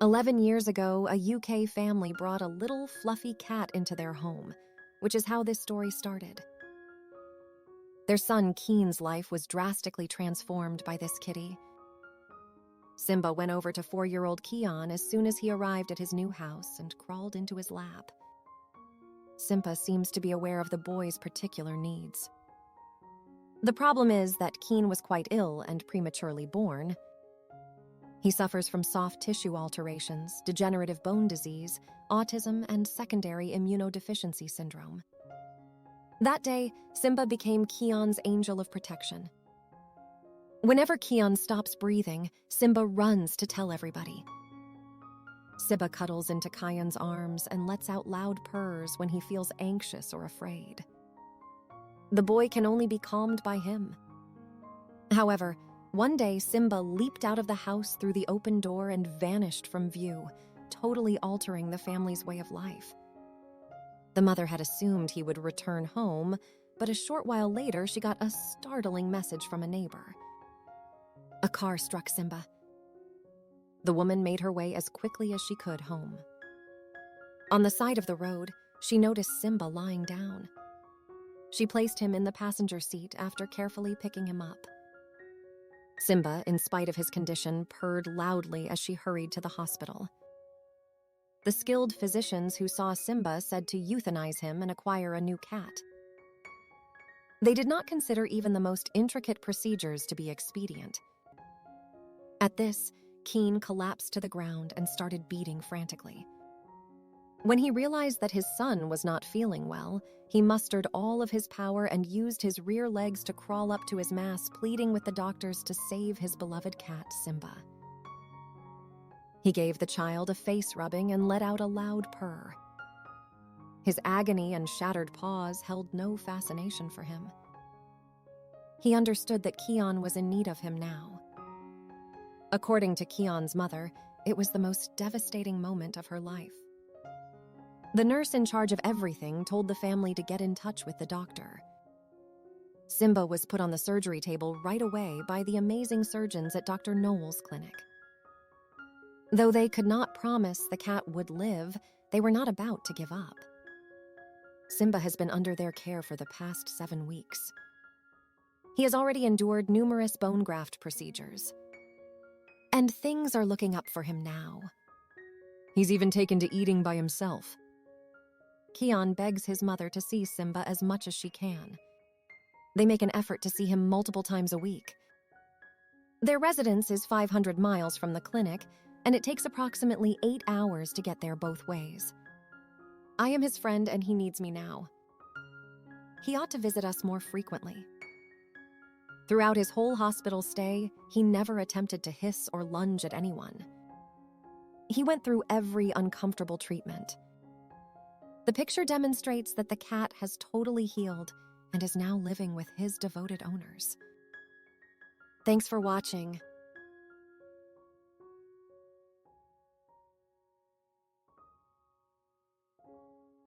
11 years ago, a UK family brought a little fluffy cat into their home, which is how this story started. Their son Keen's life was drastically transformed by this kitty. Simba went over to 4-year-old Keon as soon as he arrived at his new house and crawled into his lap. Simba seems to be aware of the boy's particular needs. The problem is that Keen was quite ill and prematurely born. He suffers from soft tissue alterations, degenerative bone disease, autism, and secondary immunodeficiency syndrome. That day, Simba became Keon's angel of protection. Whenever Keon stops breathing, Simba runs to tell everybody. Simba cuddles into Keon's arms and lets out loud purrs when he feels anxious or afraid. The boy can only be calmed by him. However, one day Simba leaped out of the house through the open door and vanished from view, totally altering the family's way of life. The mother had assumed he would return home, but a short while later she got a startling message from a neighbor. A car struck Simba. The woman made her way as quickly as she could home. On the side of the road, she noticed Simba lying down. She placed him in the passenger seat after carefully picking him up. Simba, in spite of his condition, purred loudly as she hurried to the hospital. The skilled physicians who saw Simba said to euthanize him and acquire a new cat. They did not consider even the most intricate procedures to be expedient. At this, Keen collapsed to the ground and started beating frantically. When he realized that his son was not feeling well, he mustered all of his power and used his rear legs to crawl up to his mass, pleading with the doctors to save his beloved cat, Simba. He gave the child a face rubbing and let out a loud purr. His agony and shattered paws held no fascination for him. He understood that Keon was in need of him now. According to Keon's mother, it was the most devastating moment of her life. The nurse in charge of everything told the family to get in touch with the doctor. Simba was put on the surgery table right away by the amazing surgeons at Dr. Noel's clinic. Though they could not promise the cat would live, they were not about to give up. Simba has been under their care for the past 7 weeks. He has already endured numerous bone graft procedures. And things are looking up for him now. He's even taken to eating by himself. Keon begs his mother to see Simba as much as she can. They make an effort to see him multiple times a week. Their residence is 500 miles from the clinic, and it takes approximately 8 hours to get there both ways. I am his friend and he needs me now. He ought to visit us more frequently. Throughout his whole hospital stay, he never attempted to hiss or lunge at anyone. He went through every uncomfortable treatment. The picture demonstrates that the cat has totally healed and is now living with his devoted owners. Thanks for watching.